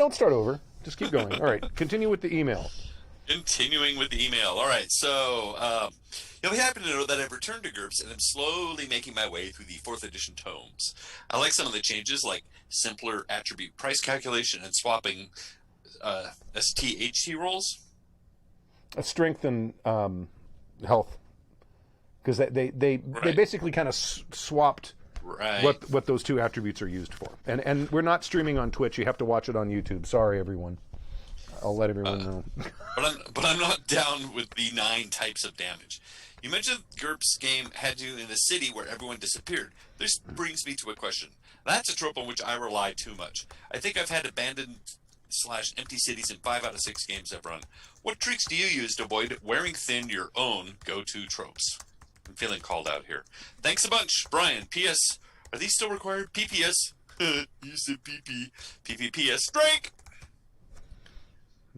don't start over. Just keep going. All right, continue with the email. Continuing with the email. All right, so you'll be happy to know that I've returned to GURPS and I'm slowly making my way through the 4th edition tomes. I like some of the changes, like simpler attribute price calculation and swapping STHT rolls. Strength and health, because they basically kind of swapped what those two attributes are used for. And we're not streaming on Twitch. You have to watch it on YouTube. Sorry, everyone. I'll let everyone know. But I'm not down with the 9 types of damage. You mentioned GURPS game had you in a city where everyone disappeared. This brings me to a question. That's a trope on which I rely too much. I think I've had abandoned/empty cities in 5 out of 6 games I've run. What tricks do you use to avoid wearing thin your own go-to tropes? I'm feeling called out here. Thanks a bunch, Brian. P.S. Are these still required? P.P.S. You said P.P. P.P.P.S. Drake!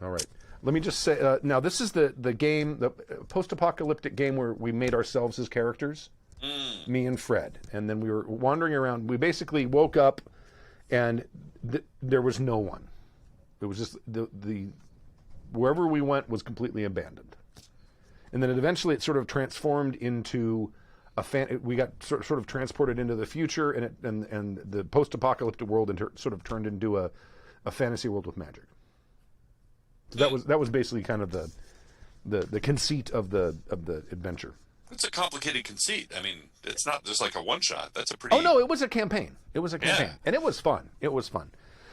All right. Let me just say, now this is the game, the post-apocalyptic game where we made ourselves as characters, me and Fred. And then we were wandering around. We basically woke up and there was no one. It was just wherever we went was completely abandoned. And then eventually it sort of transformed into we got sort of transported into the future, and the post-apocalyptic world sort of turned into a fantasy world with magic. So that was basically kind of the conceit of the adventure. It's a complicated conceit. I mean, it's not just like a one-shot. That's a pretty... Oh, no, it was a campaign. It was a campaign. Yeah. And it was fun.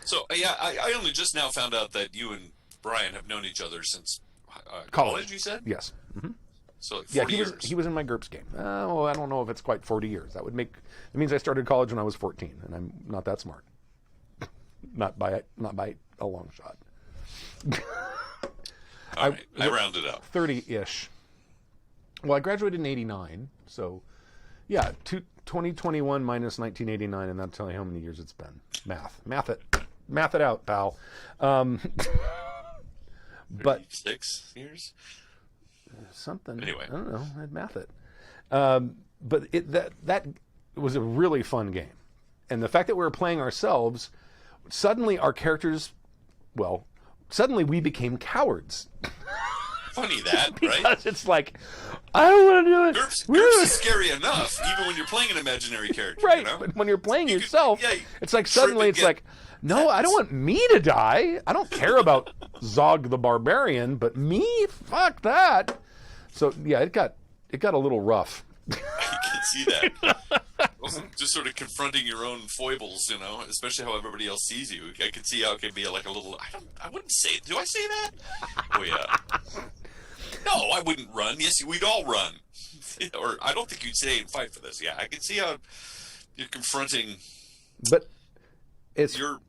So, yeah, I only just now found out that you and Brian have known each other since college, you said? Yes. Mm-hmm. So, like 40 years. He was in my GURPS game. Oh, I don't know if it's quite 40 years. It means I started college when I was 14, and I'm not that smart. not by a long shot. All right, I rounded up. 30-ish. Well, I graduated in 89, so yeah, 2021 minus 1989, and that'll tell you how many years it's been. Math it out, pal. But 6 years? Something. Anyway. I don't know. I'd math it. But that was a really fun game. And the fact that we were playing ourselves, suddenly our characters, suddenly we became cowards. Funny that, because right? It's like, I don't want to do it. GURPS is scary enough, even when you're playing an imaginary character. Right, you know? But when you're playing yourself, it's like suddenly it's like, no, I don't want me to die. I don't care about Zog the Barbarian, but me? Fuck that. So, yeah, it got a little rough. I can see that. Just sort of confronting your own foibles, especially how everybody else sees you. I can see how it can be like a little. I wouldn't say. Do I say that? Oh yeah. No, I wouldn't run. Yes, we'd all run. Or I don't think you'd stay and fight for this. Yeah, I can see how you're confronting. But it's your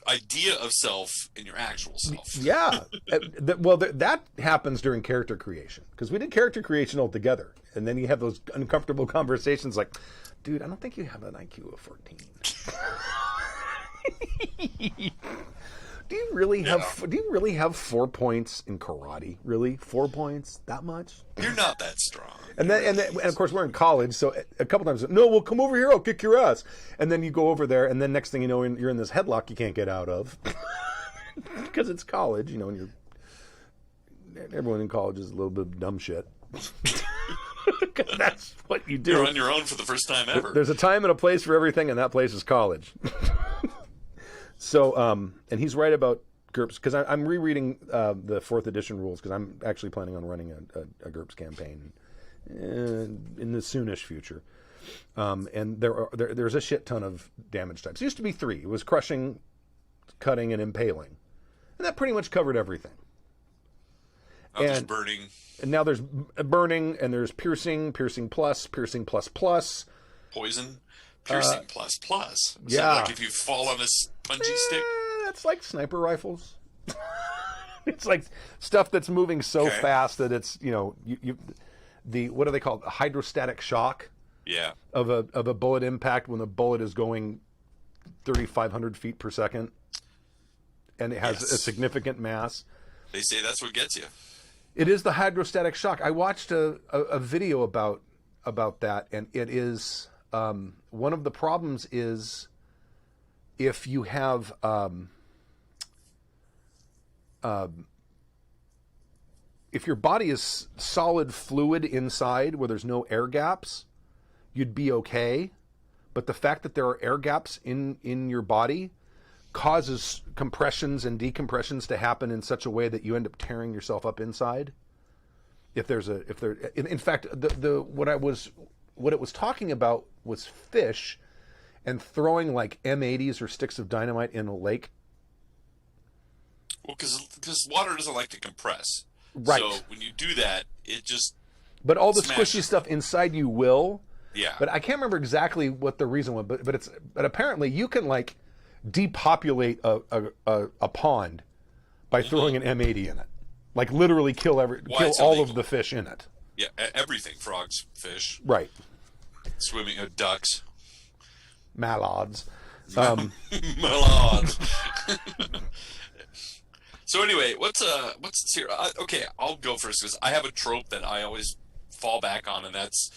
idea of self and your actual self. Yeah. That happens during character creation, because we did character creation all together, and then you have those uncomfortable conversations like, dude, I don't think you have an IQ of 14. Do you really have 4 points in karate? Really? 4 points? That much? You're not that strong. And of course we're in college, so a couple times, no, well, come over here, I'll kick your ass. And then you go over there, and then next thing you know, you're in this headlock you can't get out of. Because it's college, and everyone in college is a little bit of dumb shit. Because that's what you do. You're on your own for the first time ever. There's a time and a place for everything, and that place is college. So, and he's right about GURPS, because I'm rereading the 4th edition rules, because I'm actually planning on running a GURPS campaign in the soonish future. And there's a shit ton of damage types. It used to be 3. It was crushing, cutting, and impaling. And that pretty much covered everything. There's burning. And now there's burning, and there's piercing plus, piercing plus. Poison. Piercing plus. Yeah. Like if you fall on a spongy stick? That's like sniper rifles. It's like stuff that's moving so fast that it's, what do they call it? The hydrostatic shock. Yeah. Of a bullet impact when the bullet is going 3,500 feet per second. And it has a significant mass. They say that's what gets you. It is the hydrostatic shock. I watched a video about that, and it is... one of the problems is if you have if your body is solid fluid inside where there's no air gaps, you'd be okay. But the fact that there are air gaps in your body causes compressions and decompressions to happen in such a way that you end up tearing yourself up inside. In fact, what it was talking about was fish and throwing like M80s or sticks of dynamite in a lake. Well, because water doesn't like to compress. Right. So when you do that, it just. But all the smashes. squishy stuff inside you will. Yeah. But I can't remember exactly what the reason was. But apparently you can like depopulate a pond by throwing an M80 in it. Like literally kill all of the fish in it. Yeah, everything. Frogs, fish. Right. Swimming, ducks. Mallards. Mallards. So anyway, what's here? Okay, I'll go first because I have a trope that I always fall back on, and that's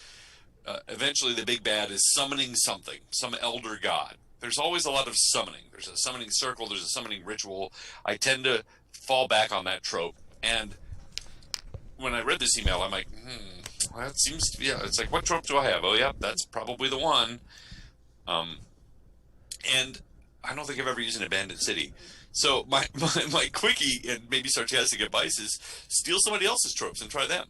eventually the big bad is summoning something, some elder god. There's always a lot of summoning. There's a summoning circle. There's a summoning ritual. I tend to fall back on that trope. And when I read this email, I'm like, that seems to be, yeah. It's like, what trope do I have? Oh, yeah, that's probably the one. And I don't think I've ever used an abandoned city. So my quickie and maybe sarcastic advice is steal somebody else's tropes and try them.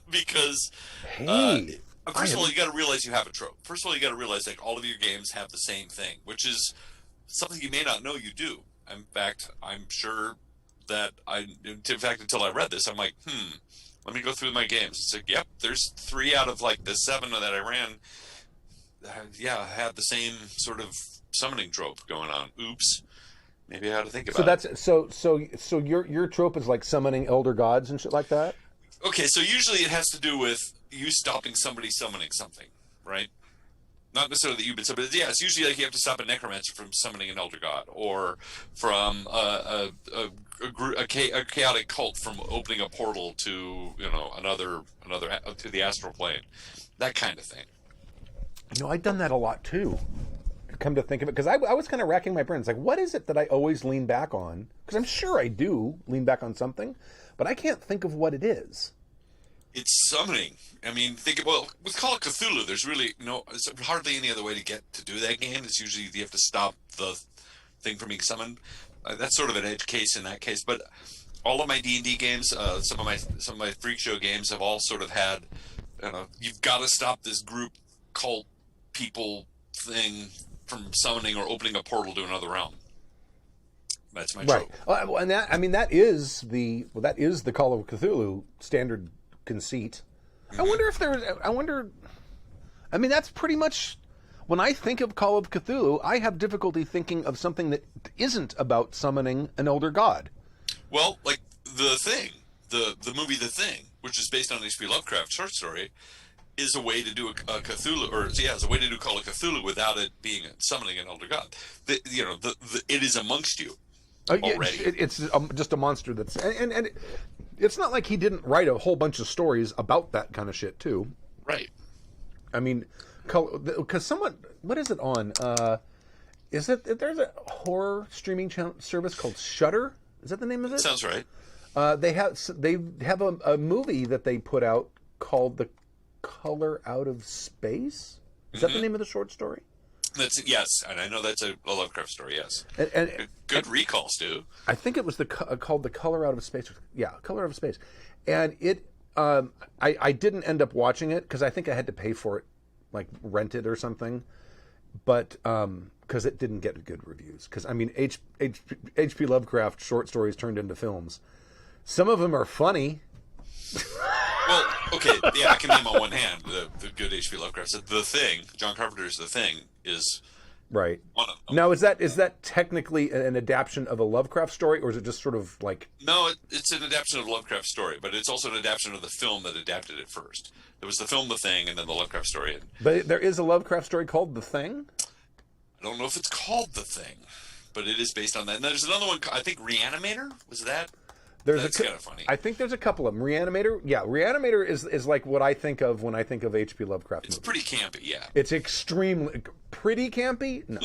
Because, first of all, you got to realize you have a trope. First of all, you got to realize like all of your games have the same thing, which is something you may not know you do. In fact, I'm sure that until I read this, I'm like, let me go through my games. It's like, yep, there's 3 out of like the 7 that I ran. Had the same sort of summoning trope going on. Oops. Maybe I ought to think about it. So your trope is like summoning elder gods and shit like that? Okay, so usually it has to do with you stopping somebody summoning something, right? Not necessarily that you've been summoned. Yeah, it's usually like you have to stop a necromancer from summoning an elder god, or from a chaotic cult from opening a portal to another to the astral plane, that kind of thing. I've done that a lot too. Come to think of it, because I was kind of racking my brains, like, what is it that I always lean back on? Because I'm sure I do lean back on something, but I can't think of what it is. It's summoning. I mean, with Call of Cthulhu, there's really there's hardly any other way to do that game. It's usually you have to stop the thing from being summoned. That's sort of an edge case in that case. But all of my D&D games, some of my Freak Show games have all sort of had, you've got to stop this group cult people thing from summoning or opening a portal to another realm. That's my trope. Well, and that is the Call of Cthulhu standard conceit. Mm-hmm. I mean, that's pretty much, when I think of Call of Cthulhu, I have difficulty thinking of something that isn't about summoning an elder god. Well, like The Thing, the movie The Thing, which is based on an H.P. Lovecraft short story, is a way to do a Cthulhu, is a way to do Call of Cthulhu without it being summoning an elder god. It is amongst you already. It's just a monster that's and it's not like he didn't write a whole bunch of stories about that kind of shit too. Right. I mean, because what is it on? There's a horror streaming service called Shudder? Is that the name of it? Sounds right. They have a movie that they put out called The Color Out of Space. Is that the name of the short story? Yes, and I know that's a Lovecraft story. Yes, and good recall, Stu. I think it was called The Color Out of Space. Yeah, Color Out of Space, and it. I didn't end up watching it because I think I had to pay for it, like rent it or something, but because it didn't get good reviews. Because I mean, H.P. Lovecraft short stories turned into films. Some of them are funny. Well, okay, yeah, I can name on one hand the good H.P. Lovecraft. The Thing, John Carpenter's The Thing, is right. One of them. Now, is that technically an adaptation of a Lovecraft story, or is it just sort of like? No, it's an adaptation of a Lovecraft story, but it's also an adaptation of the film that adapted it first. There was the film The Thing, and then the Lovecraft story. But there is a Lovecraft story called The Thing? I don't know if it's called The Thing, but it is based on that. And there's another one, I think Reanimator? Was that? That's kind of funny. I think there's a couple of them. Reanimator? Yeah, Reanimator is like what I think of when I think of H.P. Lovecraft movies. It's pretty campy, yeah. It's extremely... Pretty campy? No.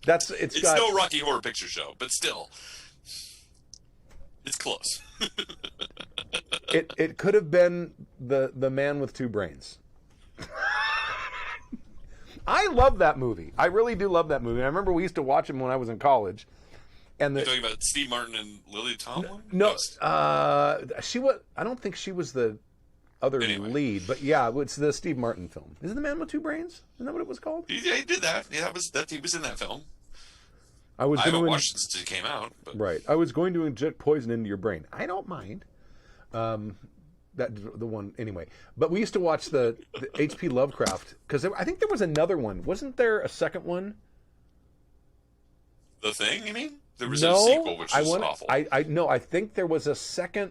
It's It's got, no Rocky Horror Picture Show, but still, it's close. it could have been the Man with Two Brains. I love that movie. I really do love that movie. I remember we used to watch him when I was in college. And You're talking about Steve Martin and Lily Tomlin? No, she was. I don't think she was the other lead, but yeah, it's the Steve Martin film. Is it The Man with Two Brains? Isn't that what it was called? Yeah, he did that. Yeah, he was in that film. I haven't watched it since it came out. But. Right. I was going to inject poison into your brain. I don't mind. The one anyway. But we used to watch the H.P. Lovecraft because I think there was another one. Wasn't there a second one? The Thing, you mean? There was a sequel, which was awful. I think there was a second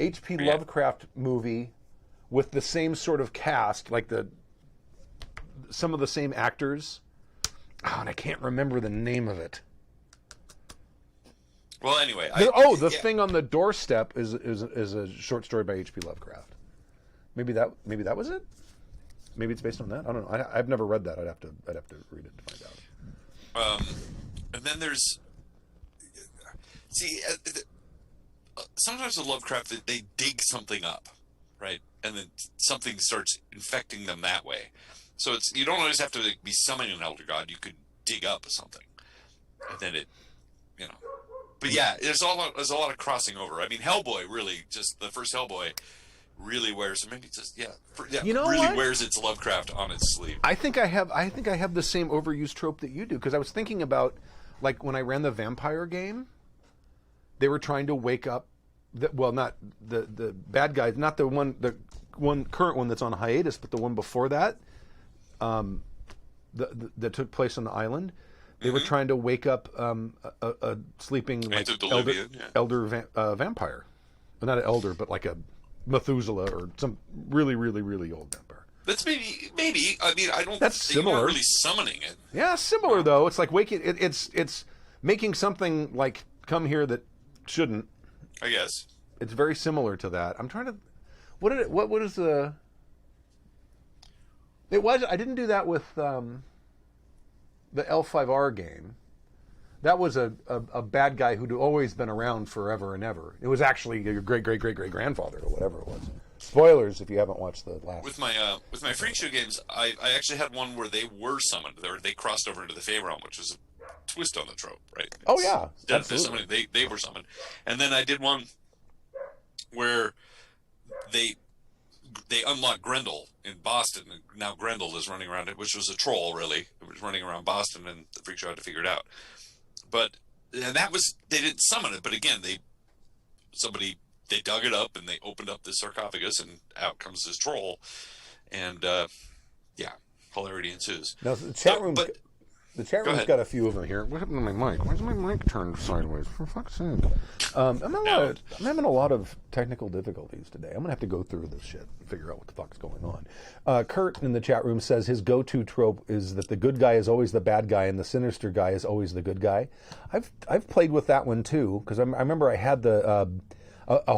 H.P. Lovecraft movie with the same sort of cast, like some of the same actors. Oh, and I can't remember the name of it. Well, anyway, The Thing on the Doorstep is a short story by H.P. Lovecraft. Maybe that was it. Maybe it's based on that. I don't know. I've never read that. I'd have to read it to find out. And then there's sometimes with Lovecraft they dig something up, right? And then something starts infecting them that way. So you don't always have to be summoning an elder god. You could dig up something, and then But yeah, there's a lot of crossing over. I mean, Hellboy really just the first Hellboy really wears wears its Lovecraft on its sleeve. I think I have the same overused trope that you do because I was thinking about like when I ran the vampire game, they were trying to wake up not the bad guys, not the one current one that's on hiatus, but the one before that, that took place on the island. They were trying to wake up a sleeping elder vampire, not an elder, but like a Methuselah or some really, really, really old vampire. That's maybe. I mean, I don't. That's similar. You're not really summoning it. Yeah, similar though. It's like waking. It's making something like come here that shouldn't. I guess it's very similar to that. I'm trying to. What is the? It was. I didn't do that with the L5R game. That was a bad guy who'd always been around forever and ever. It was actually your great grandfather or whatever it was. Spoilers if you haven't watched the last. With my Freak Show games, I actually had one where they were summoned. They crossed over into the Fey realm, which was a twist on the trope, right? Oh yeah, absolutely. They were summoned, and then I did one where they unlocked Grendel in Boston, and now Grendel is running around it, which was a troll, really. It was running around Boston, and the Freak Show had to figure it out. And that was, they didn't summon it, but again, they dug it up, and they opened up the sarcophagus, and out comes this troll, and hilarity ensues. Now, the chat room... The chat room's got a few of them here. What happened to my mic? Why is my mic turned sideways? For fuck's sake. I'm having a lot of technical difficulties today. I'm going to have to go through this shit and figure out what the fuck's going on. Kurt in the chat room says his go-to trope is that the good guy is always the bad guy and the sinister guy is always the good guy. I've played with that one too, because I remember I had a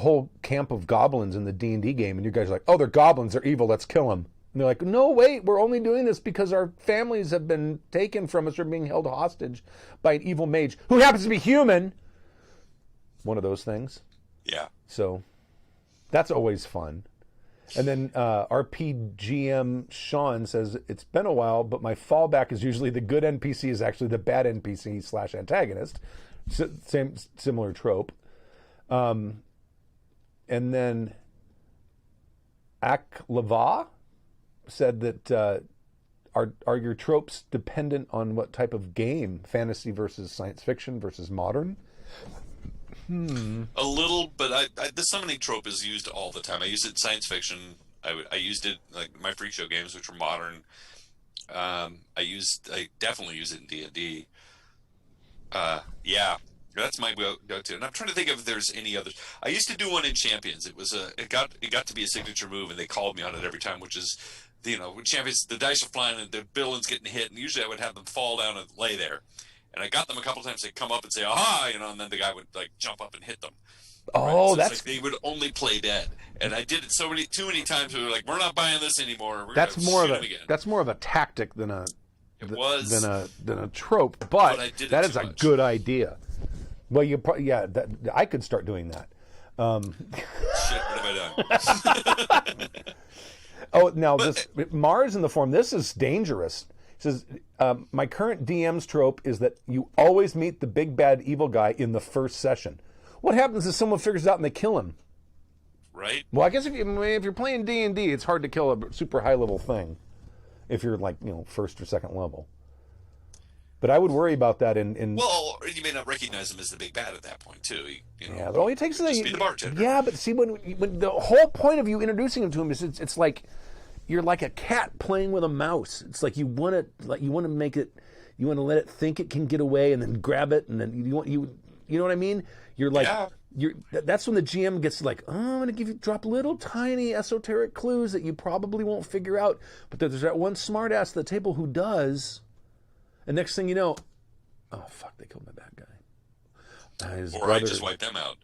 whole camp of goblins in the D&D game, and you guys are like, oh, they're goblins, they're evil, let's kill them. And they're like, no, wait, we're only doing this because our families have been taken from us or being held hostage by an evil mage who happens to be human. One of those things. Yeah. So that's always fun. And then RPGM Sean says, it's been a while, but my fallback is usually the good NPC is actually the bad NPC / antagonist. Similar trope. And then Aklava said that are your tropes dependent on what type of game? Fantasy versus science fiction versus modern? A little, but the summoning trope is used all the time. I use it in science fiction. I used it like my Freak Show games, which were modern. I definitely use it in D&D. That's my go-to. And I'm trying to think if there's any others. I used to do one in Champions. It got to be a signature move, and they called me on it every time, which is, with Champions, the dice are flying and the villain's getting hit, and usually I would have them fall down and lay there. And I got them a couple times. They'd come up and say, aha, and then the guy would like jump up and hit them. Oh, right? So that's... they would only play dead. And I did it too many times. We were like, we're not buying this anymore. That's more of a tactic than a It was than a trope, but I did that it is too a much. good idea. Well, I could start doing that. Shit, what have I done? Oh, now this Mars in the form. This is dangerous. It says my current DM's trope is that you always meet the big bad evil guy in the first session. What happens if someone figures it out and they kill him? Right? Well, I guess if you're playing D&D, it's hard to kill a super high level thing if you're like first or second level. But I would worry about that in Well, you may not recognize him as the big bad at that point too. yeah, but all it takes is just be the bartender. Yeah, but see when the whole point of you introducing him to him is it's like you're like a cat playing with a mouse. It's like you want to make it, you want to let it think it can get away and then grab it and then you know what I mean? You're like that's when the GM gets like, oh, I'm going to drop little tiny esoteric clues that you probably won't figure out, but there's that one smartass at the table who does. And next thing you know, oh fuck, they killed my bad guy. His Or brother, I just wiped them out.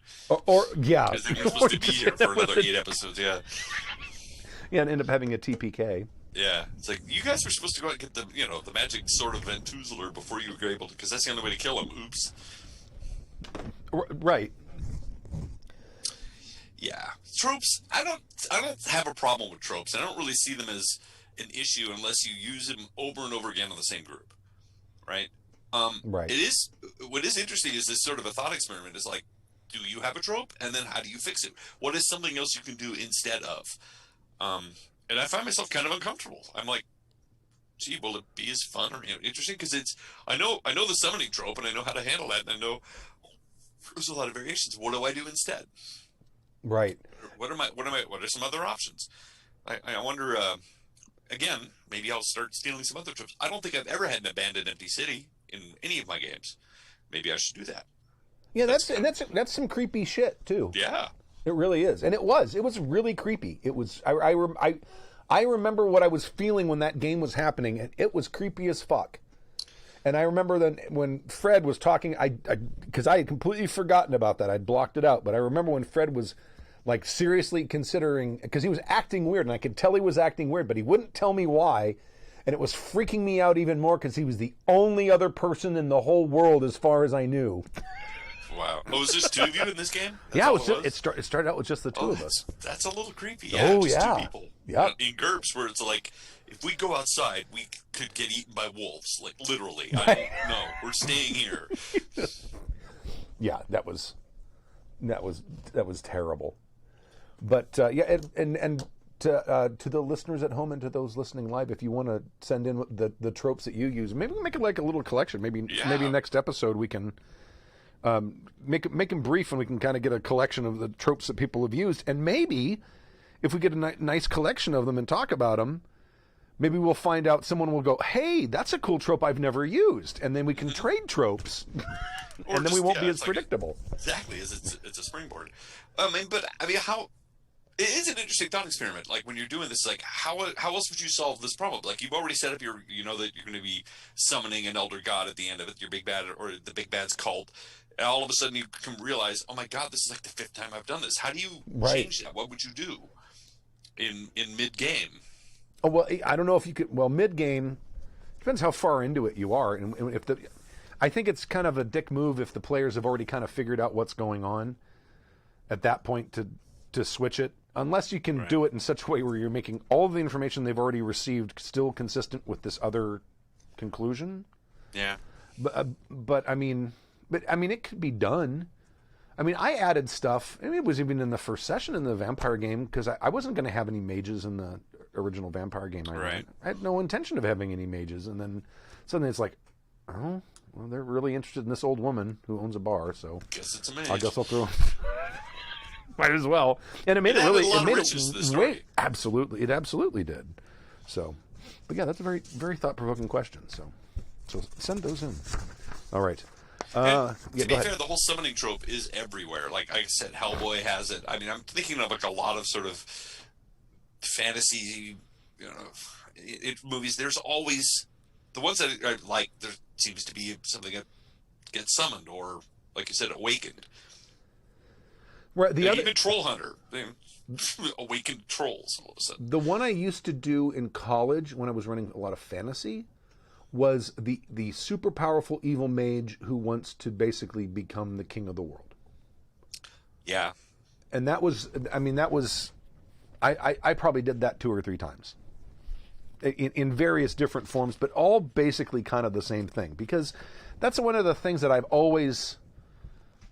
or yeah, Because they were supposed to be here for another 8 episodes, yeah. Yeah, and end up having a TPK. Yeah, it's like, you guys were supposed to go out and get the, the magic sword of Ventuzler before you were able to, because that's the only way to kill him. Oops. Right. Yeah. Tropes, I don't have a problem with tropes. I don't really see them as an issue unless you use them over and over again in the same group. Right? Right. What is interesting is this sort of a thought experiment is like, do you have a trope? And then how do you fix it? What is something else you can do instead of? And I find myself kind of uncomfortable. I'm like, gee, will it be as fun or interesting? Because I know the summoning trope and I know how to handle that, and I know there's a lot of variations. What do I do instead? Right. What are some other options? I wonder. Again, maybe I'll start stealing some other tropes. I don't think I've ever had an abandoned empty city in any of my games. Maybe I should do that. Yeah, that's some creepy shit too. Yeah. It really is, and it was really creepy. It was. I remember what I was feeling when that game was happening, and it was creepy as fuck. And I remember then when Fred was talking, because I had completely forgotten about that. I'd blocked it out, but I remember when Fred was like seriously considering, because he was acting weird, and I could tell he was acting weird, but he wouldn't tell me why, and it was freaking me out even more because he was the only other person in the whole world as far as I knew. Wow. Oh, was there 2 of you in this game? Yeah, it started out with just the two of us. That's a little creepy. Yeah, just 2 people. Yeah. In GURPS, where it's like, if we go outside, we could get eaten by wolves. Like, literally. No, we're staying here. Yeah, that was terrible. But yeah, and to the listeners at home and to those listening live, if you want to send in the tropes that you use, maybe we'll make it like a little collection. Maybe next episode we can make them brief, and we can kind of get a collection of the tropes that people have used. And maybe if we get a nice collection of them and talk about them, maybe we'll find out, someone will go, hey, that's a cool trope I've never used, and then we can trade tropes, and then we won't be as predictable. Exactly, it's a springboard. How it is an interesting thought experiment. Like, when you're doing this, like, how else would you solve this problem? Like, you've already set up that you're going to be summoning an elder god at the end of it, your big bad, or the big bad's cult, and all of a sudden you can realize, oh my god, this is like the 5th time I've done this. How do you change that? What would you do in mid game? Oh, well, I don't know if you could. Well, mid game depends how far into it you are, and I think it's kind of a dick move if the players have already kind of figured out what's going on at that point to switch it, unless you can do it in such a way where you're making all of the information they've already received still consistent with this other conclusion. Yeah. But I mean, it could be done. I mean, I added stuff, and it was even in the first session in the vampire game, because I wasn't going to have any mages in the original vampire game I ran. I had no intention of having any mages, and then suddenly it's like, oh, well, they're really interested in this old woman who owns a bar, so guess it's a mage. I guess I'll throw. Might as well. And it made it absolutely, it absolutely did. So, but yeah, that's a very, very thought-provoking question. So send those in. All right. To be fair, the whole summoning trope is everywhere. Like I said, Hellboy has it. I mean, I'm thinking of like a lot of sort of fantasy, movies. There's always the ones that are like, there seems to be something that gets summoned, or like you said, awakened. Right. Even Troll Hunter, awakened trolls all of a sudden. The one I used to do in college when I was running a lot of fantasy was the super powerful evil mage who wants to basically become the king of the world. Yeah. And that was, I mean, that was, I probably did that 2 or 3 times in various different forms, but all basically kind of the same thing, because that's one of the things that I've always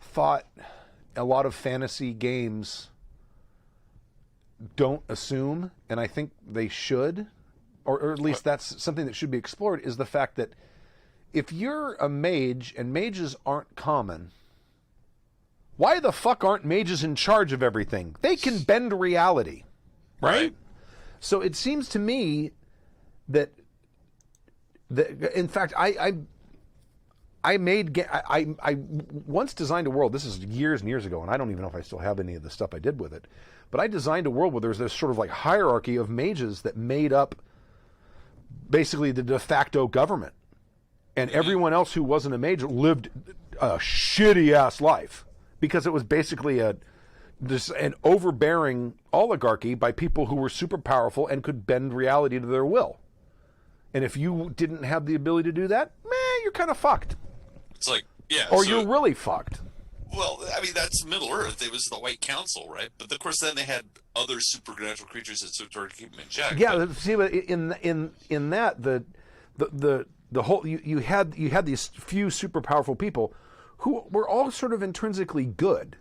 thought a lot of fantasy games don't assume, and I think they should, or at least that's something that should be explored, is the fact that if you're a mage and mages aren't common, why the fuck aren't mages in charge of everything? They can bend reality, right? So it seems to me that in fact, I once designed a world. This is years and years ago, and I don't even know if I still have any of the stuff I did with it. But I designed a world where there's this sort of like hierarchy of mages that made up basically the de facto government, and everyone else who wasn't a mage lived a shitty ass life, because it was basically an overbearing oligarchy by people who were super powerful and could bend reality to their will. And if you didn't have the ability to do that, man, you're kind of fucked. It's like, yeah. Or you're really fucked. Well, I mean, that's Middle Earth. It was the White Council, right? But of course, then they had other supernatural creatures that sort of keep them in check. Yeah, see, in that the whole you had these few super powerful people who were all sort of intrinsically good.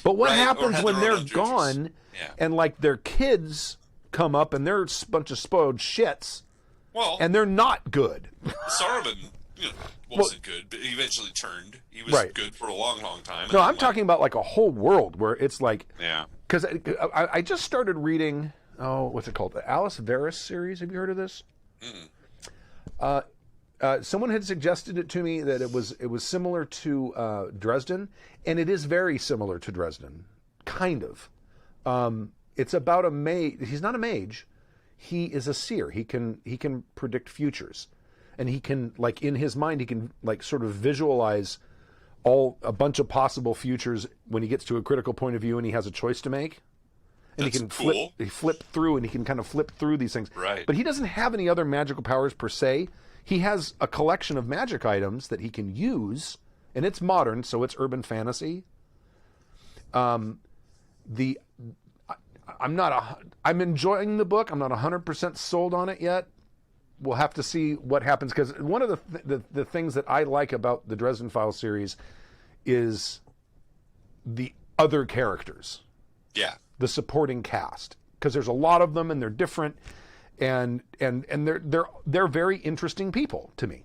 But what happens when they're gone, and like their kids come up and they're a bunch of spoiled shits, and they're not good. Saruman, wasn't good, but he eventually turned. He was good for a long, long time. No, I'm talking about like a whole world where it's like, yeah. Because I just started reading, what's it called? The Alice Varus series. Have you heard of this? Someone had suggested it to me that it was similar to Dresden, and it is very similar to Dresden, kind of. It's about a mage. He's not a mage. He is a seer. He can predict futures, and he can, like, in his mind, he can like sort of visualize a bunch of possible futures when he gets to a critical point of view and he has a choice to make. And That's he can cool. flip through, and he can kind of flip through these things. Right. But he doesn't have any other magical powers per se. He has a collection of magic items that he can use, and it's modern, so it's urban fantasy. I'm enjoying the book. I'm not 100% sold on it yet. We'll have to see what happens, because one of the things that I like about the Dresden Files series is the other characters. Yeah. The supporting cast, because there's a lot of them and they're different, and they're very interesting people to me,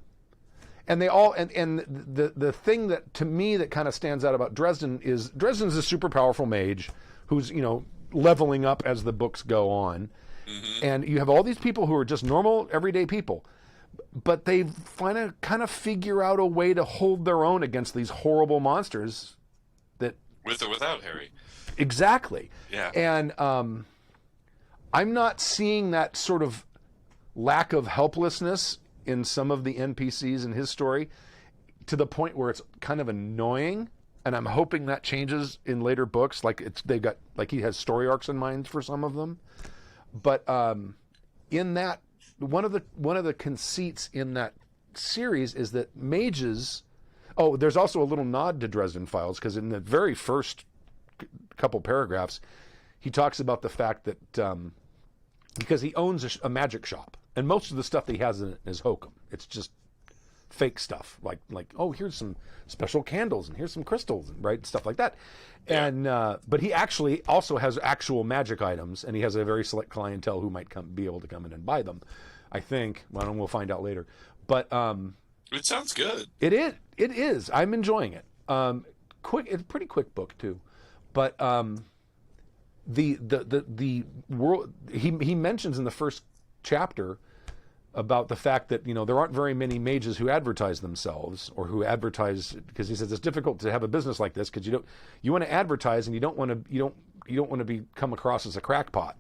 and they all and the thing that to me that kind of stands out about Dresden's a super powerful mage who's leveling up as the books go on, and you have all these people who are just normal everyday people, but they kind of figure out a way to hold their own against these horrible monsters that, with or without Harry. Exactly. Yeah. And I'm not seeing that sort of lack of helplessness in some of the NPCs in his story to the point where it's kind of annoying. And I'm hoping that changes in later books. Like he has story arcs in mind for some of them. But in that, one of the conceits in that series is that mages. Oh, there's also a little nod to Dresden Files, because in the very first couple paragraphs, he talks about the fact that because he owns a magic shop, and most of the stuff that he has in it is hokum. It's just fake stuff, like here's some special candles and here's some crystals, right, stuff like that. Yeah. And but he actually also has actual magic items, and he has a very select clientele who might be able to come in and buy them. I think. Well, we'll find out later. But it sounds good. It is. I'm enjoying it. It's a pretty quick book too. But the world, he mentions in the first chapter about the fact that there aren't very many mages who advertise themselves, or who advertise, because he says it's difficult to have a business like this because you want to advertise and you don't want to come across as a crackpot.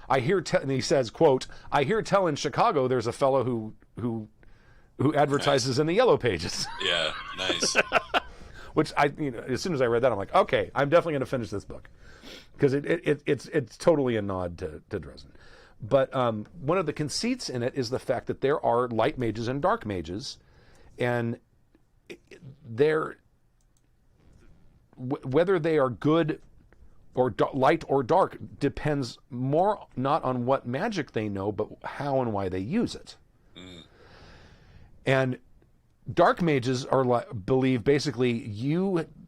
And he says, quote, "I hear tell in Chicago there's a fellow who advertises in the Yellow Pages." Yeah, nice. Which as soon as I read that, I'm like, okay, I'm definitely going to finish this book, because it's totally a nod to Dresden. But one of the conceits in it is the fact that there are light mages and dark mages, and whether they are good or light or dark depends more not on what magic they know, but how and why they use it. And dark mages believe basically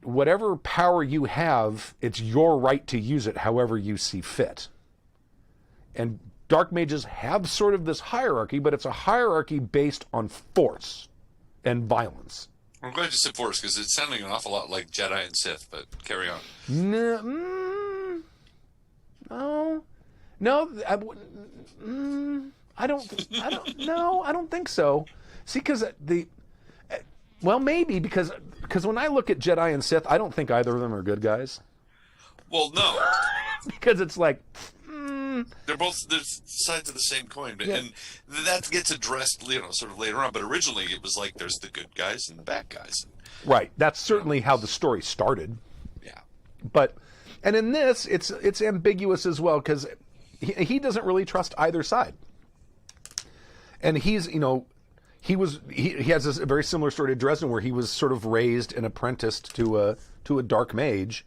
whatever power you have, it's your right to use it however you see fit. And dark mages have sort of this hierarchy, but it's a hierarchy based on force and violence. I'm glad you said Force, because it's sounding an awful lot like Jedi and Sith, but carry on. No, I don't think so. See, because maybe because when I look at Jedi and Sith, I don't think either of them are good guys. Well, no. Because it's like... They're sides of the same coin, but, and that gets addressed, sort of later on. But originally, it was like there's the good guys and the bad guys. Right. That's certainly how the story started. Yeah. And in this, it's ambiguous as well, because he doesn't really trust either side. And he has a very similar story to Dresden, where he was sort of raised and apprenticed to a dark mage,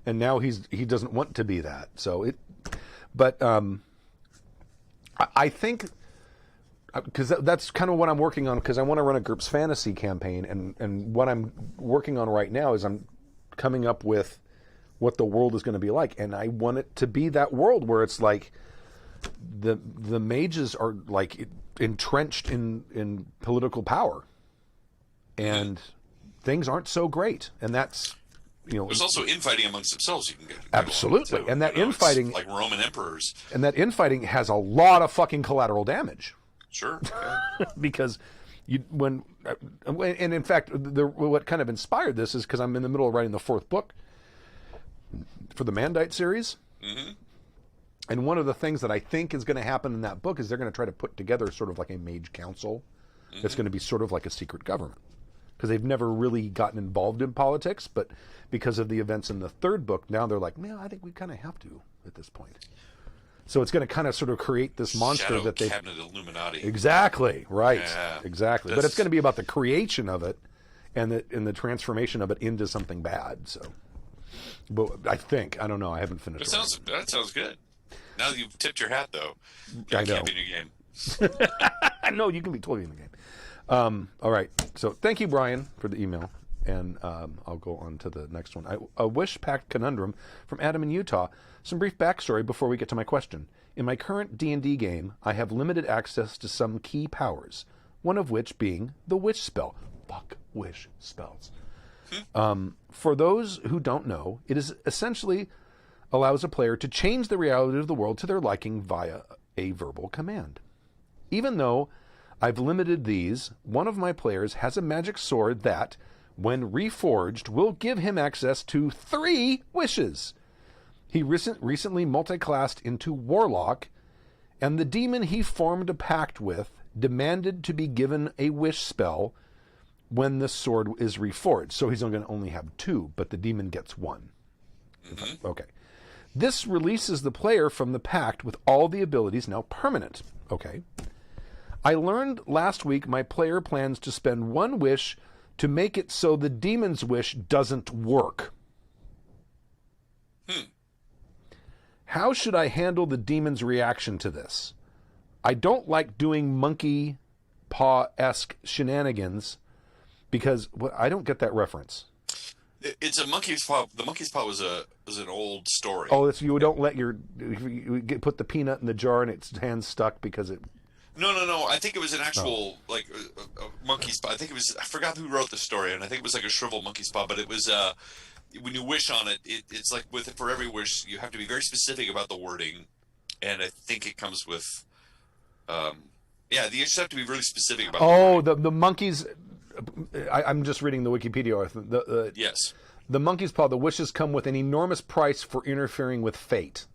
and now he doesn't want to be that. So But I think, because that's kind of what I'm working on, because I want to run a GURPS fantasy campaign, and what I'm working on right now is I'm coming up with what the world is going to be like, and I want it to be that world where it's like the mages are like entrenched in political power, and things aren't so great, and that's... There's also infighting amongst themselves you can get. Absolutely. And that infighting... like Roman emperors. And that infighting has a lot of fucking collateral damage. Sure. Because and in fact, what kind of inspired this is because I'm in the middle of writing the 4th book for the Mandite series. Mm-hmm. And one of the things that I think is going to happen in that book is they're going to try to put together sort of like a mage council that's going to be sort of like a secret government. Because they've never really gotten involved in politics, but because of the events in the 3rd book, now they're like, man, I think we kind of have to at this point. So it's going to kind of sort of create this monster Shadow that they... Cabinet Illuminati. Exactly, right. Yeah, exactly. But it's going to be about the creation of it and the transformation of it into something bad. So, but I don't know, I haven't finished. That sounds good. Now that you've tipped your hat, though, I know. Can't be in your game. No, you can be totally in the game. All right. So thank you, Brian, for the email. And I'll go on to the next one. A wish-packed conundrum from Adam in Utah. Some brief backstory before we get to my question. In my current D&D game, I have limited access to some key powers, one of which being the wish spell. Fuck wish spells. For those who don't know, it is essentially allows a player to change the reality of the world to their liking via a verbal command. Even though I've limited these, one of my players has a magic sword that, when reforged, will give him access to 3 wishes. He recently multiclassed into Warlock, and the demon he formed a pact with demanded to be given a wish spell when the sword is reforged. So he's going to only have 2, but the demon gets 1. Mm-hmm. Okay. This releases the player from the pact with all the abilities now permanent. Okay. I learned last week my player plans to spend 1 wish to make it so the demon's wish doesn't work. How should I handle the demon's reaction to this? I don't like doing monkey paw-esque shenanigans because I don't get that reference. It's a monkey's paw. The monkey's paw was an old story. Oh, it's you don't let you put the peanut in the jar and its hand's stuck because it... No. I think it was an actual a monkey's paw. I think it was. I forgot who wrote the story, and I think it was like a shriveled monkey's paw. But it was when you wish on it, it's like for every wish, you have to be very specific about the wording, and I think it comes with. You just have to be really specific about. Oh, the monkeys. I'm just reading the Wikipedia. Yes. The monkey's paw. The wishes come with an enormous price for interfering with fate.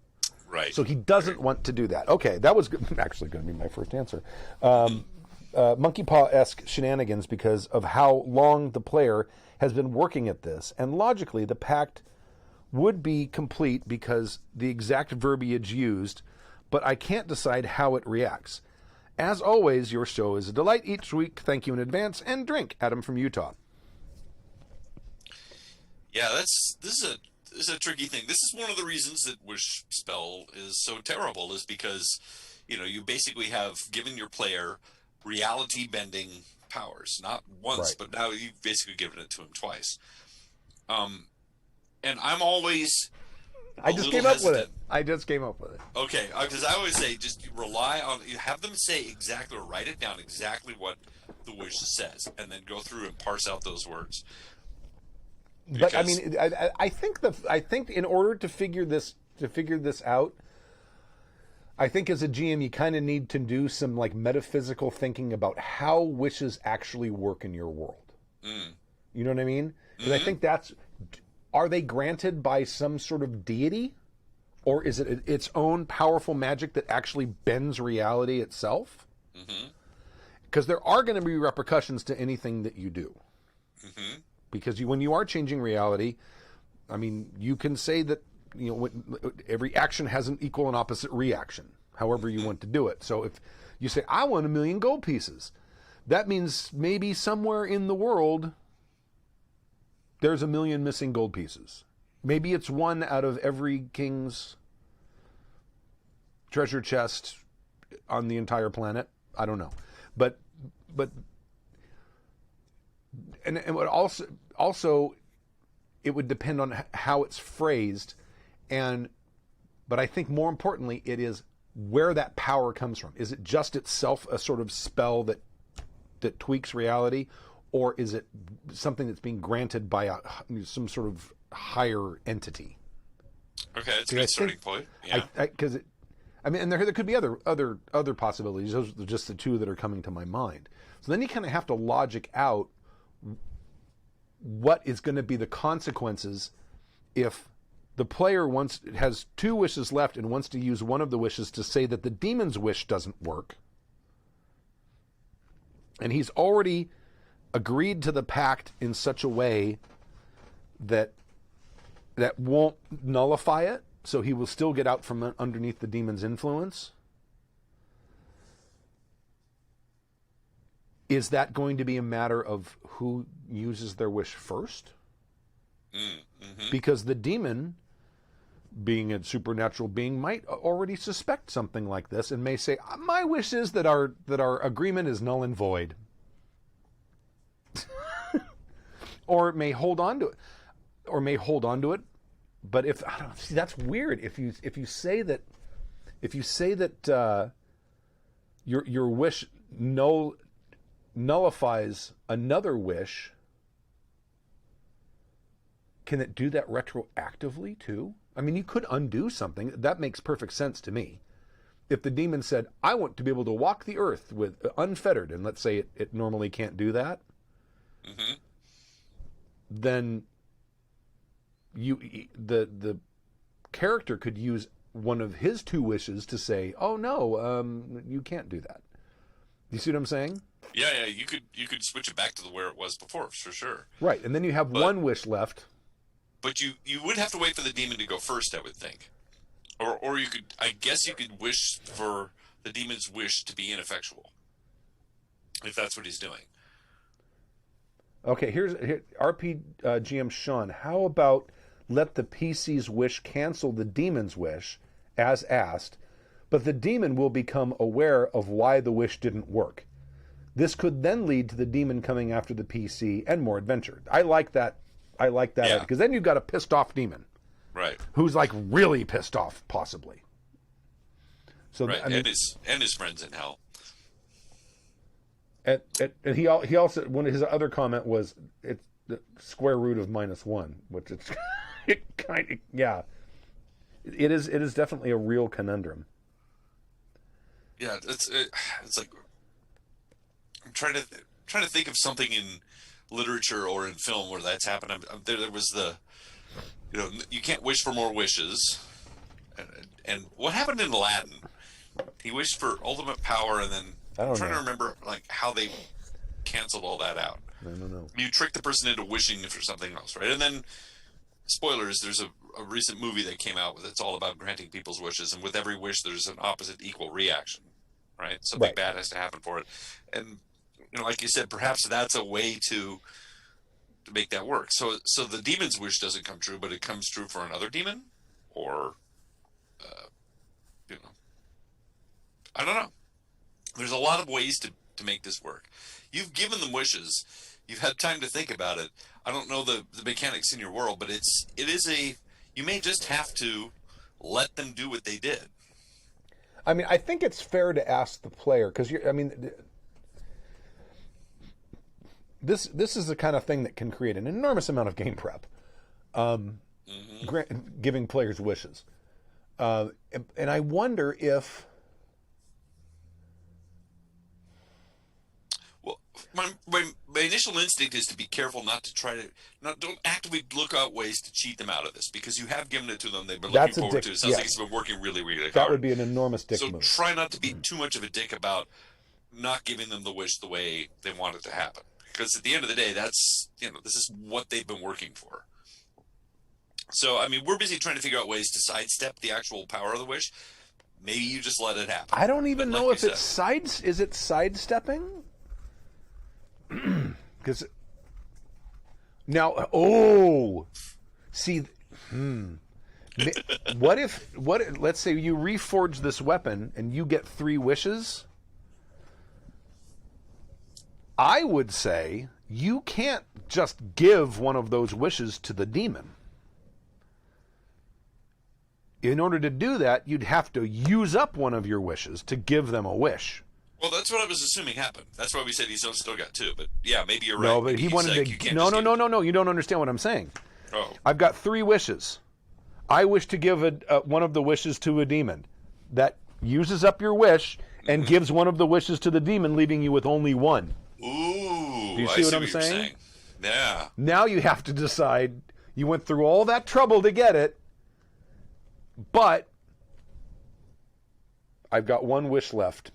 Right. So he doesn't want to do that. Okay, that was actually going to be my first answer. Monkey paw-esque shenanigans because of how long the player has been working at this. And logically, the pact would be complete because the exact verbiage used, but I can't decide how it reacts. As always, your show is a delight each week. Thank you in advance, and drink. Adam from Utah. Yeah, this is a tricky thing. This is one of the reasons that Wish Spell is so terrible, is because, you basically have given your player reality-bending powers. Not once, Right. but now you've basically given it to him twice. And I'm always I just came up with it. Okay, because I always say just rely on, you have them say exactly, or write it down exactly what the wish says, and then go through and parse out those words. But I mean, I think in order to figure this out, I think as a GM you kind of need to do some like metaphysical thinking about how wishes actually work in your world. You know what I mean? Because I think are they granted by some sort of deity, or is it its own powerful magic that actually bends reality itself? Because there are going to be repercussions to anything that you do. Because when you are changing reality, I mean, you can say that every action has an equal and opposite reaction, however you want to do it. So if you say, I want 1,000,000 gold pieces, that means maybe somewhere in the world there's 1,000,000 missing gold pieces. Maybe it's one out of every king's treasure chest on the entire planet. I don't know. But and it would also it would depend on how it's phrased, but I think more importantly it is where that power comes from. Is it just itself a sort of spell that tweaks reality, or is it something that's being granted by some sort of higher entity? Okay, that's a good starting point. Yeah, because and there could be other possibilities. Those are just the two that are coming to my mind. So then you kind of have to logic out what is going to be the consequences if the player has 2 wishes left and wants to use one of the wishes to say that the demon's wish doesn't work, and he's already agreed to the pact in such a way that won't nullify it, so he will still get out from underneath the demon's influence. Is that going to be a matter of who uses their wish first? Because the demon, being a supernatural being, might already suspect something like this and may say, my wish is that our agreement is null and void. Or it may hold on to it. But if I don't see, that's weird. If you say that your wish nullifies another wish, can it do that retroactively too? I mean, you could undo something. That makes perfect sense to me. If the demon said, I want to be able to walk the earth with unfettered, and let's say it normally can't do that, then the character could use one of his 2 wishes to say, oh no, you can't do that. You see what I'm saying? Yeah, you could switch it back to where it was before, for sure. Right, and then you have 1 wish left. But you would have to wait for the demon to go first, I would think. Or you could, I guess you could wish for the demon's wish to be ineffectual, if that's what he's doing. Okay, here's GM Sean. How about let the PC's wish cancel the demon's wish, as asked, but the demon will become aware of why the wish didn't work. This could then lead to the demon coming after the PC and more adventure. I like that. Yeah. Because then you've got a pissed off demon. Right. Who's like really pissed off, possibly. So right. I mean, and his friends in hell. And he also, one of his other comment was, it's the square root of -1, which it's it kind of, yeah, it is definitely a real conundrum. Yeah, it's like I'm trying to think of something in literature or in film where that's happened. There was you can't wish for more wishes, and what happened in Aladdin? He wished for ultimate power, and then I'm trying to remember like how they canceled all that out. I don't know. You trick the person into wishing for something else, right? And then, spoilers, there's a recent movie that came out with it's all about granting people's wishes, and with every wish there's an opposite equal reaction, right? Something bad has to happen for it, and like you said, perhaps that's a way to make that work. So the demon's wish doesn't come true, but it comes true for another demon, or I don't know. There's a lot of ways to make this work. You've given them wishes. You've had time to think about it. I don't know the mechanics in your world, but you may just have to let them do what they did. I mean, I think it's fair to ask the player, because this is the kind of thing that can create an enormous amount of game prep, giving players wishes. And I wonder if... My initial instinct is to be careful not to don't actively look out ways to cheat them out of this, because you have given it to them. They've been looking forward to it. Sounds like it's been working really, really hard. That would be an enormous dick move. So try not to be too much of a dick about not giving them the wish the way they want it to happen. Because at the end of the day, that's, this is what they've been working for. So, I mean, we're busy trying to figure out ways to sidestep the actual power of the wish. Maybe you just let it happen. I don't even know if it's is it sidestepping? Because now, let's say you reforge this weapon and you get 3 wishes. I would say you can't just give one of those wishes to the demon. In order to do that, you'd have to use up one of your wishes to give them a wish. Well, that's what I was assuming happened. That's why we said he's still got 2. But yeah, maybe you're right. No, but he wanted to. No. You don't understand what I'm saying. Oh. I've got 3 wishes. I wish to give one of the wishes to a demon. That uses up your wish and gives one of the wishes to the demon, leaving you with only 1. Ooh. Do you see what I'm saying? Saying? Yeah. Now you have to decide. You went through all that trouble to get it, but I've got 1 wish left.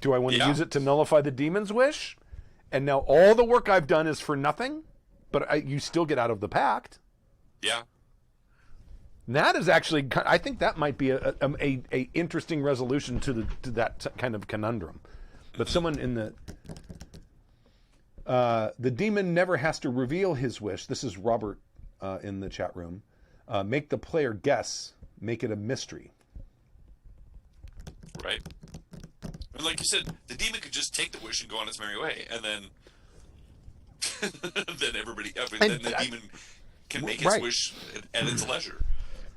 Do I want to use it to nullify the demon's wish? And now all the work I've done is for nothing, but you still get out of the pact. Yeah. That is actually, I think that might be a interesting resolution to that kind of conundrum. But someone in the demon never has to reveal his wish. This is Robert in the chat room. Make the player guess. Make it a mystery. Right. And like you said, the demon could just take the wish and go on its merry way, and then the demon can make its wish at its leisure.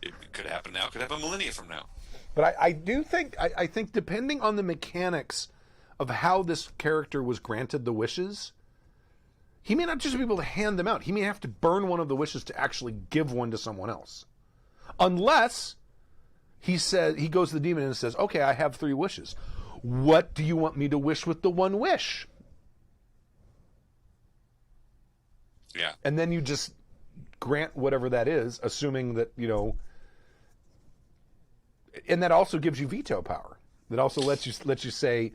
It could happen now. It could happen millennia from now. But I do think I think depending on the mechanics of how this character was granted the wishes, he may not just be able to hand them out. He may have to burn one of the wishes to actually give one to someone else, unless he goes to the demon and says, "Okay, I have 3 wishes. What do you want me to wish with the 1 wish?" Yeah. And then you just grant whatever that is, assuming that, and that also gives you veto power. That also lets you say,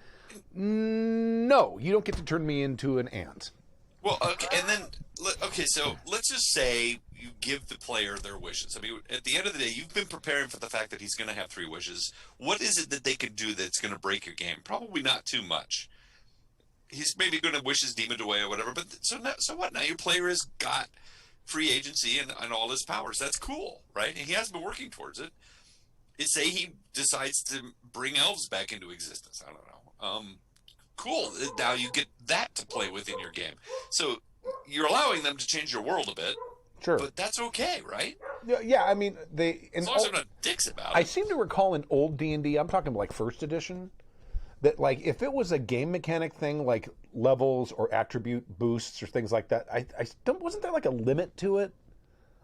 no, you don't get to turn me into an ant. Well, okay, and then, so let's just say you give the player their wishes. I mean, at the end of the day, you've been preparing for the fact that he's going to have 3 wishes. What is it that they could do that's going to break your game? Probably not too much. He's maybe going to wish his demon away or whatever, but so what? Now your player has got free agency and all his powers. That's cool, right? And he has been working towards it. Say he decides to bring elves back into existence. I don't know. Cool. Now you get that to play with in your game. So you're allowing them to change your world a bit. Sure. But that's okay, right? Yeah, I mean, as long as they're not dicks about it. I seem to recall in old D&D, I'm talking like 1st edition, that like if it was a game mechanic thing like levels or attribute boosts or things like that, wasn't there like a limit to it?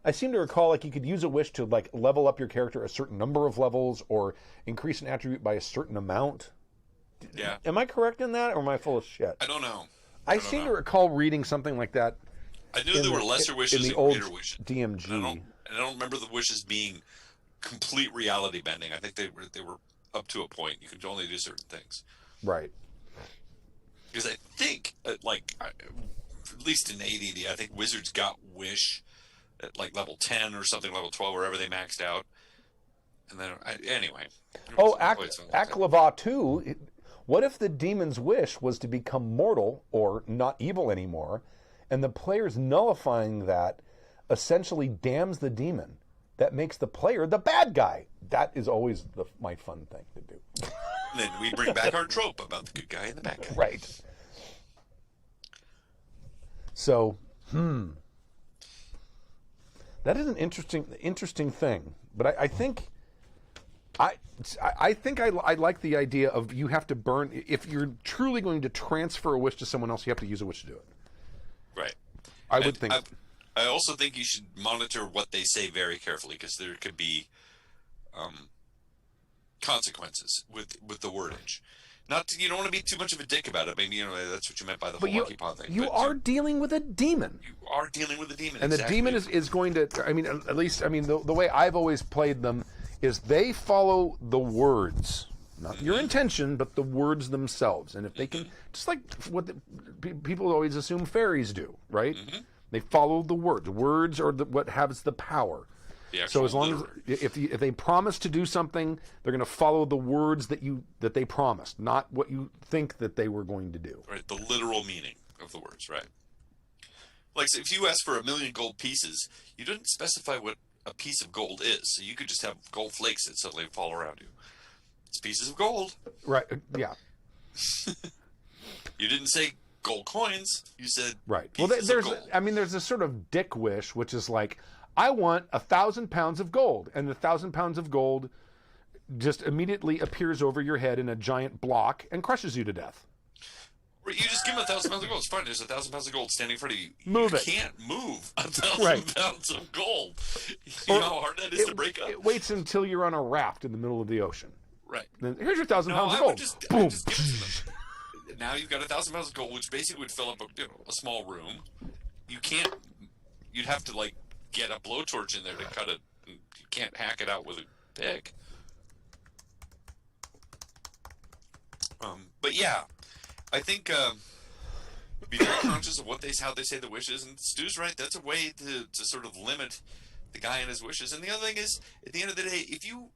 I seem to recall like you could use a wish to like level up your character a certain number of levels or increase an attribute by a certain amount. Yeah. Am I correct in that, or am I full of shit? I don't know. I seem to recall reading something like that. I knew there were lesser wishes and greater wishes. DMG. And I don't remember the wishes being complete reality bending. I think they were up to a point. You could only do certain things. Right. Because I think, at least in ADD, I think wizards got wish at like level 10 or something, level 12, wherever they maxed out. And then, anyway. Oh, Aklava too. What if the demon's wish was to become mortal or not evil anymore, and the players nullifying that essentially damns the demon? That makes the player the bad guy. That is always my fun thing to do. And then we bring back our trope about the good guy and the bad guy. Right. So, that is an interesting thing. But I think I like the idea of you have to burn. If you're truly going to transfer a wish to someone else, you have to use a wish to do it. Right. I would think. I also think you should monitor what they say very carefully, because there could be consequences with the wordage. You don't want to be too much of a dick about it. Maybe that's what you meant by the whole monkey paw thing. You are dealing with a demon. You are dealing with a demon, and exactly. The demon is going to. The way I've always played them is they follow the words, not your intention, but the words themselves. And if they can, just like what people always assume fairies do, right? They follow the words. Words are what has the power. So as long as if they promise to do something, they're going to follow the words that they promised, not what you think that they were going to do. Right, the literal meaning of the words, right? Like, so if you ask for 1,000,000 gold pieces, you didn't specify what a piece of gold is. So you could just have gold flakes that suddenly fall around you. It's pieces of gold. Right, yeah. You didn't say gold coins. You said right. Well, there's this sort of dick wish, which is like, I want 1,000 pounds of gold, and the 1,000 pounds of gold just immediately appears over your head in a giant block and crushes you to death. You just give him 1,000 pounds of gold. It's fine. There's 1,000 pounds of gold standing in front of you. You can't move 1,000 pounds of gold. You know how hard that is to break up? It waits until you're on a raft in the middle of the ocean. Right. Then here's your 1,000 pounds of gold. Boom. Just give it to them. Now you've got 1,000 pounds of gold, which basically would fill up a small room. You'd have to get a blowtorch in there to cut it. You can't hack it out with a pick. But yeah, I think be very conscious of how they say the wishes. And Stu's right. That's a way to sort of limit the guy and his wishes. And the other thing is, at the end of the day, if you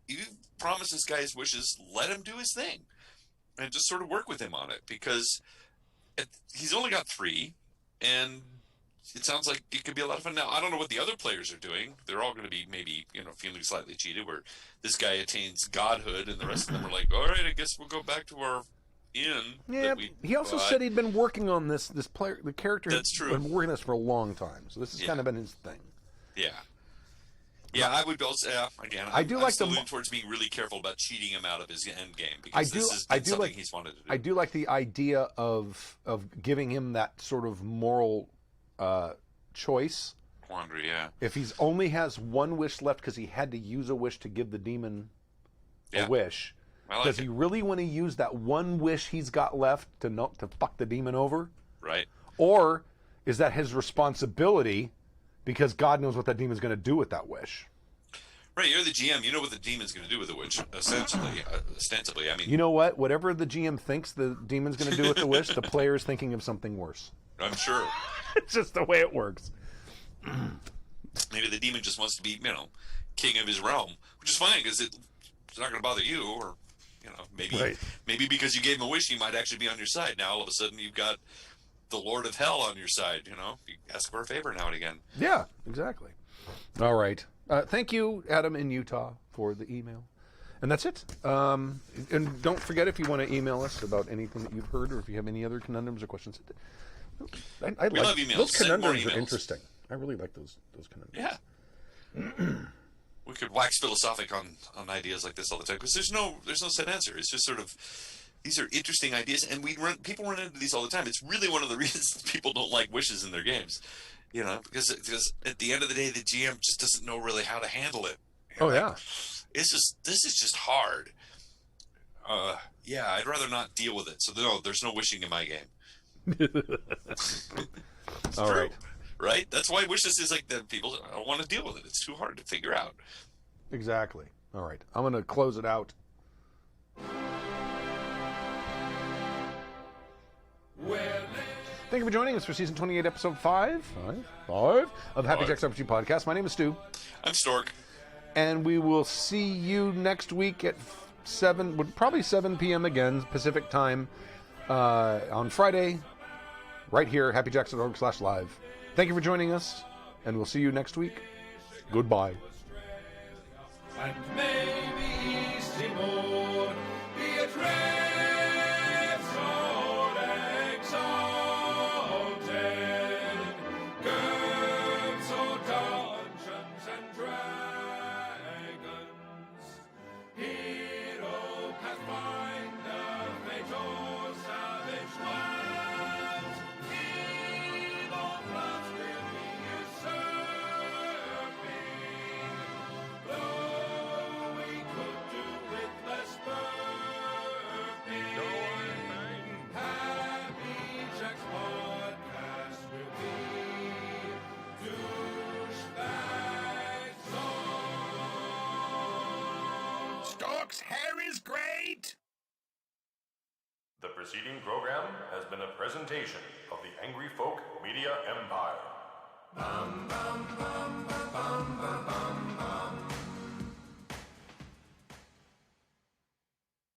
promise this guy his wishes, let him do his thing, and just sort of work with him on it, because he's only got 3, and it sounds like it could be a lot of fun. Now, I don't know what the other players are doing. They're all going to be maybe, feeling slightly cheated, where this guy attains godhood, and the rest of them are like, all right, I guess we'll go back to our inn. Yeah, he also said he'd been working on the character. That's true. Been working on this for a long time, so this has kind of been his thing. Yeah. Yeah, I would also, again, I'm still leaning towards being really careful about cheating him out of his end game, because this has been something he's wanted to do. I do like the idea of giving him that sort of moral choice. Quandary, yeah. If he only has one wish left because he had to use a wish to give the demon a wish, does he really want to use that one wish he's got left to fuck the demon over? Right. Or is that his responsibility, because God knows what that demon's going to do with that wish? Right, you're the GM. You know what the demon's going to do with the wish, ostensibly. I mean, you know what? Whatever the GM thinks the demon's going to do with the wish, the player's thinking of something worse. I'm sure. It's just the way it works. Maybe the demon just wants to be, king of his realm, which is fine, because it's not going to bother you, or, maybe because you gave him a wish, he might actually be on your side. Now, all of a sudden, you've got the Lord of Hell on your side, You ask for a favor now and again. Yeah, exactly. All right. Thank you, Adam in Utah, for the email. And that's it. And don't forget, if you want to email us about anything that you've heard, or if you have any other conundrums or questions. I love emails. Those conundrums are interesting. I really like those conundrums. Yeah. We could wax philosophic on ideas like this all the time, because there's no set answer. It's just sort of, these are interesting ideas, and people run into these all the time. It's really one of the reasons people don't like wishes in their games, because at the end of the day, the GM just doesn't know really how to handle it. Yeah. This is just hard. Yeah, I'd rather not deal with it. So no, there's no wishing in my game. All right. Right? That's why wishes is like that. People don't want to deal with it. It's too hard to figure out. Exactly. All right. I'm going to close it out. Thank you for joining us for season 28, episode 5 of Happy Jacks RPG Podcast. My name is Stu. I'm Stork. And we will see you next week at 7 p.m. again, Pacific time, on Friday, right here, happyjacks.org/live. Thank you for joining us, and we'll see you next week. Goodbye. And maybe Timor be a dread so exalted, good so Dungeons and Dragons, hero pathfinder, fate or savage wild, evil plots will be usurping, though we could do with less burping. Happy Jack's podcast will be douchebags on. Stork's hair is great! The preceding program has been a presentation of the Angry Folk Media Empire.